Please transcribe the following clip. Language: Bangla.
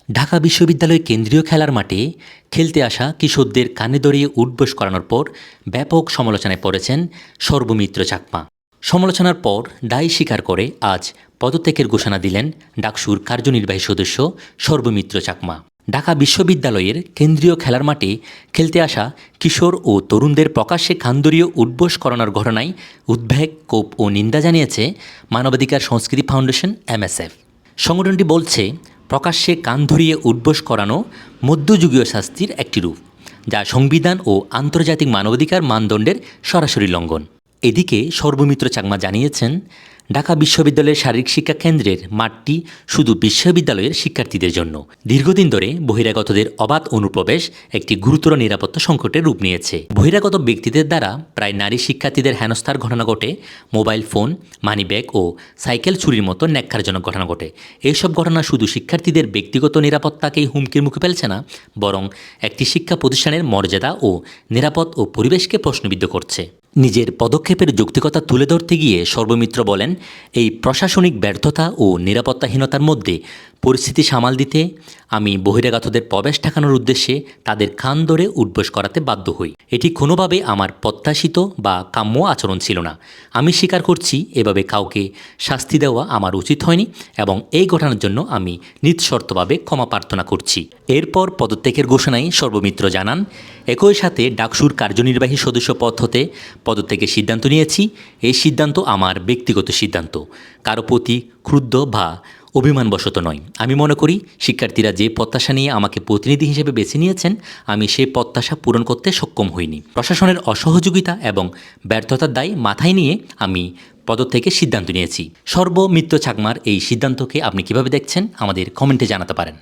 ঢাকা বিশ্ববিদ্যালয় কেন্দ্রীয় খেলার মাঠে খেলতে আসা কিশোরদের কানে ধরিয়ে উঠবোস করানোর পর ব্যাপক সমালোচনায় পড়েছেন সর্বমিত্র চাকমা। সমালোচনার পর দায় স্বীকার করে আজ পদত্যাগের ঘোষণা দিলেন ডাকসুর কার্যনির্বাহী সদস্য সর্বমিত্র চাকমা। ঢাকা বিশ্ববিদ্যালয়ের কেন্দ্রীয় খেলার মাঠে খেলতে আসা কিশোর ও তরুণদের প্রকাশ্যে খানদরীয় উঠবোস করানোর ঘটনায় উদ্বেগ, ক্ষোভ ও নিন্দা জানিয়েছে মানবাধিকার সংস্কৃতি ফাউন্ডেশন MSF। সংগঠনটি বলছে, প্রকাশ্যে কান ধরিয়ে উঠবোস করানো মধ্যযুগীয় শাস্তির একটি রূপ, যা সংবিধান ও আন্তর্জাতিক মানবাধিকার মানদণ্ডের সরাসরি লঙ্ঘন। এদিকে সর্বমিত্র চাকমা জানিয়েছেন, ঢাকা বিশ্ববিদ্যালয়ের শারীরিক শিক্ষা কেন্দ্রের মাঠটি শুধু বিশ্ববিদ্যালয়ের শিক্ষার্থীদের জন্য। দীর্ঘদিন ধরে বহিরাগতদের অবাধ অনুপ্রবেশ একটি গুরুতর নিরাপত্তা সংকটের রূপ নিয়েছে। বহিরাগত ব্যক্তিদের দ্বারা প্রায় নারী শিক্ষার্থীদের হেনস্থার ঘটনা ঘটে, মোবাইল ফোন, মানিব্যাগ ও সাইকেল চুরির মতো ন্যাক্কারজনক ঘটনা ঘটে। এইসব ঘটনা শুধু শিক্ষার্থীদের ব্যক্তিগত নিরাপত্তাকেই হুমকির মুখে ফেলছে না, বরং একটি শিক্ষা প্রতিষ্ঠানের মর্যাদা ও নিরাপদ ও পরিবেশকে প্রশ্নবিদ্ধ করছে। নিজের পদক্ষেপের যৌক্তিকতা তুলে ধরতে গিয়ে সর্বমিত্র বলেন, এই প্রশাসনিক ব্যর্থতা ও নিরাপত্তাহীনতার মধ্যে পরিস্থিতি সামাল দিতে আমি বহিরাগতদের প্রবেশ ঠেকানোর উদ্দেশ্যে তাদের কান ধরে উঠবোস করাতে বাধ্য হই। এটি কোনোভাবে আমার প্রত্যাশিত বা কাম্য আচরণ ছিল না। আমি স্বীকার করছি, এভাবে কাউকে শাস্তি দেওয়া আমার উচিত হয়নি এবং এই ঘটনার জন্য আমি নিঃশর্তভাবে ক্ষমা প্রার্থনা করছি। এরপর পদত্যাগের ঘোষণায় সর্বমিত্র জানান, একই সাথে ডাকসুর কার্যনির্বাহী সদস্য পদ হতে পদত্যাগের সিদ্ধান্ত নিয়েছি। এই সিদ্ধান্ত আমার ব্যক্তিগত সিদ্ধান্ত, কারো প্রতি ক্রুদ্ধ বা অভিমানবশত নয়। আমি মনে করি শিক্ষার্থীরা যে প্রত্যাশা নিয়ে আমাকে প্রতিনিধি হিসেবে বেছে নিয়েছেন, আমি সেই প্রত্যাশা পূরণ করতে সক্ষম হইনি। প্রশাসনের অসহযোগিতা এবং ব্যর্থতার দায় মাথায় নিয়ে আমি পদত্যাগের সিদ্ধান্ত নিয়েছি। সর্বমিত্র চাকমার এই সিদ্ধান্তকে আপনি কিভাবে দেখছেন আমাদের কমেন্টে জানাতে পারেন।